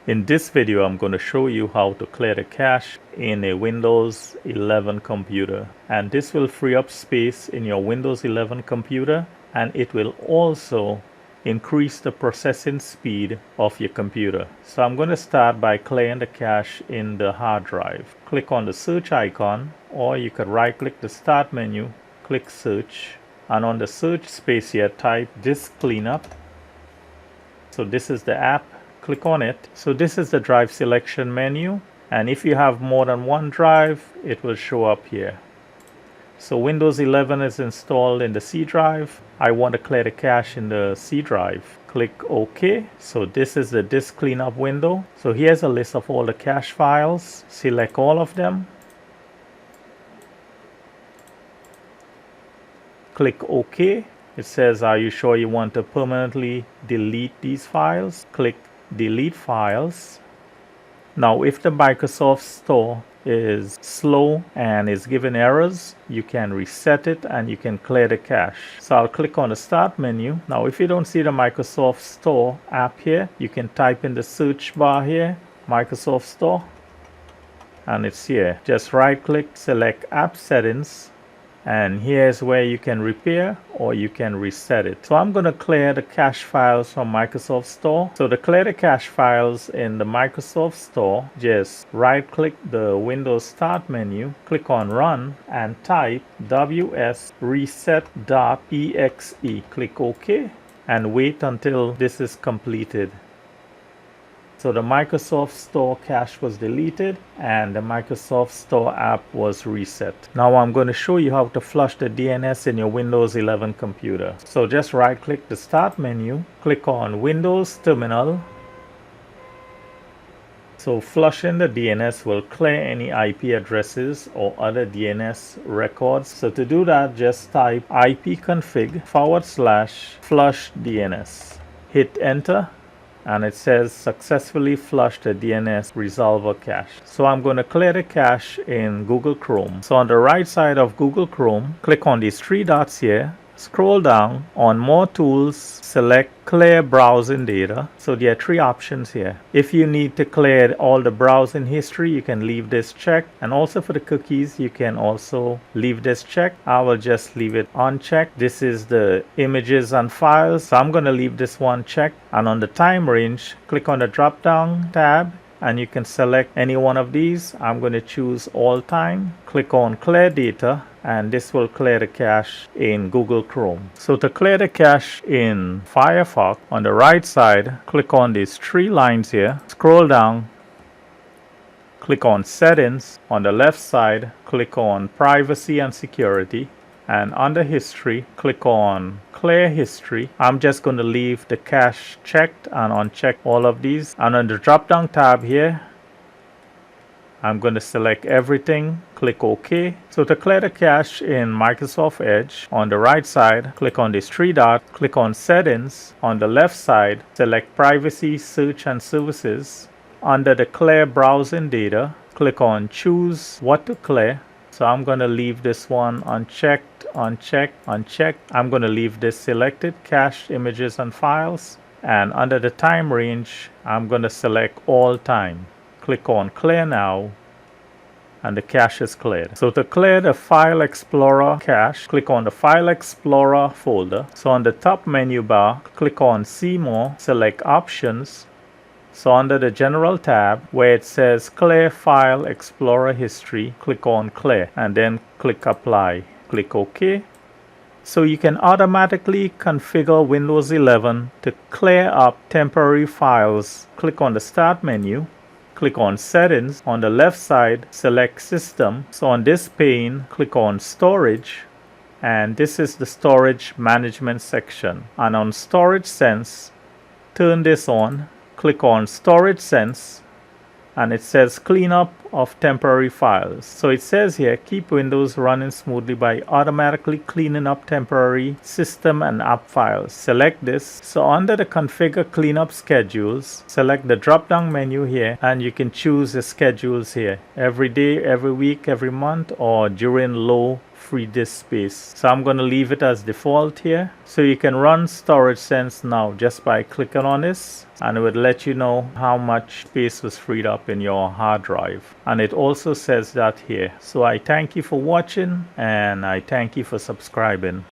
In this video, I'm going to show you how to clear the cache in a Windows 11 computer. And this will free up space in your Windows 11 computer, and it will also increase the processing speed of your computer. So I'm going to start by clearing the cache in the hard drive. Click on the search icon, or you could right click the start menu, click search, and on the search space here type disk cleanup. So this is the app. Click on it. So this is the drive selection menu, and if you have more than one drive, it will show up here. So Windows 11 is installed in the C drive. I want to clear the cache in the C drive. Click OK. So this is the disk cleanup window. So here's a list of all the cache files. Select all of them. Click OK. It says, are you sure you want to permanently delete these files? Click delete files. Now if the Microsoft Store is slow and is giving errors, you can reset it and you can clear the cache. So I'll click on the start menu. Now if you don't see the Microsoft Store app here, you can type in the search bar here, Microsoft Store, and it's here. Just right click, select app settings, and here's where you can repair or you can reset it. So I'm going to clear the cache files from Microsoft Store. So to clear the cache files in the Microsoft Store, just right click the Windows Start menu, click on Run, and type wsreset.exe. Click OK and wait until this is completed. So the Microsoft Store cache was deleted and the Microsoft Store app was reset. Now I'm going to show you how to flush the DNS in your Windows 11 computer. So just right click the start menu, click on Windows Terminal. So flushing the DNS will clear any IP addresses or other DNS records. So to do that, just type ipconfig/flush DNS. Hit enter. And it says successfully flushed the DNS resolver cache. So I'm going to clear the cache in Google Chrome. So on the right side of Google Chrome, click on these three dots here, scroll down, on more tools, select clear browsing data. So there are three options here. If you need to clear all the browsing history, you can leave this checked, and also for the cookies you can also leave this checked. I will just leave it unchecked. This is the images and files, so I'm going to leave this one checked. And on the time range, click on the drop down tab and you can select any one of these. I'm going to choose all time. Click on clear data, and this will clear the cache in Google Chrome. So to clear the cache in Firefox, on the right side, click on these three lines here, scroll down, click on settings. On the left side, click on privacy and security, and under history, click on clear history. I'm just going to leave the cache checked and uncheck all of these. And on the drop down tab here, I'm going to select everything, click OK. So to clear the cache in Microsoft Edge, on the right side, click on these three dots, click on settings. On the left side, select privacy, search and services. Under the clear browsing data, click on choose what to clear. So I'm going to leave this one unchecked, unchecked, unchecked. I'm going to leave this selected, cache images and files. And under the time range, I'm going to select all time. Click on clear now, and the cache is cleared. So to clear the File Explorer cache, click on the File Explorer folder. So on the top menu bar, click on See More, select Options. So under the General tab, where it says Clear File Explorer History, click on Clear and then click Apply. Click OK. So you can automatically configure Windows 11 to clear up temporary files. Click on the Start menu. Click on Settings. On the left side, select System. So on this pane, click on Storage. And this is the Storage Management section. And on Storage Sense, turn this on. Click on Storage Sense, and it says Cleanup of Temporary Files. So it says here, keep Windows running smoothly by automatically cleaning up temporary system and app files. Select this. So under the Configure Cleanup Schedules, select the drop-down menu here, and you can choose the schedules here. Every day, every week, every month, or during low free disk space. So I'm going to leave it as default here. So you can run StorageSense now just by clicking on this, and it would let you know how much space was freed up in your hard drive. And it also says that here. So I thank you for watching, and I thank you for subscribing.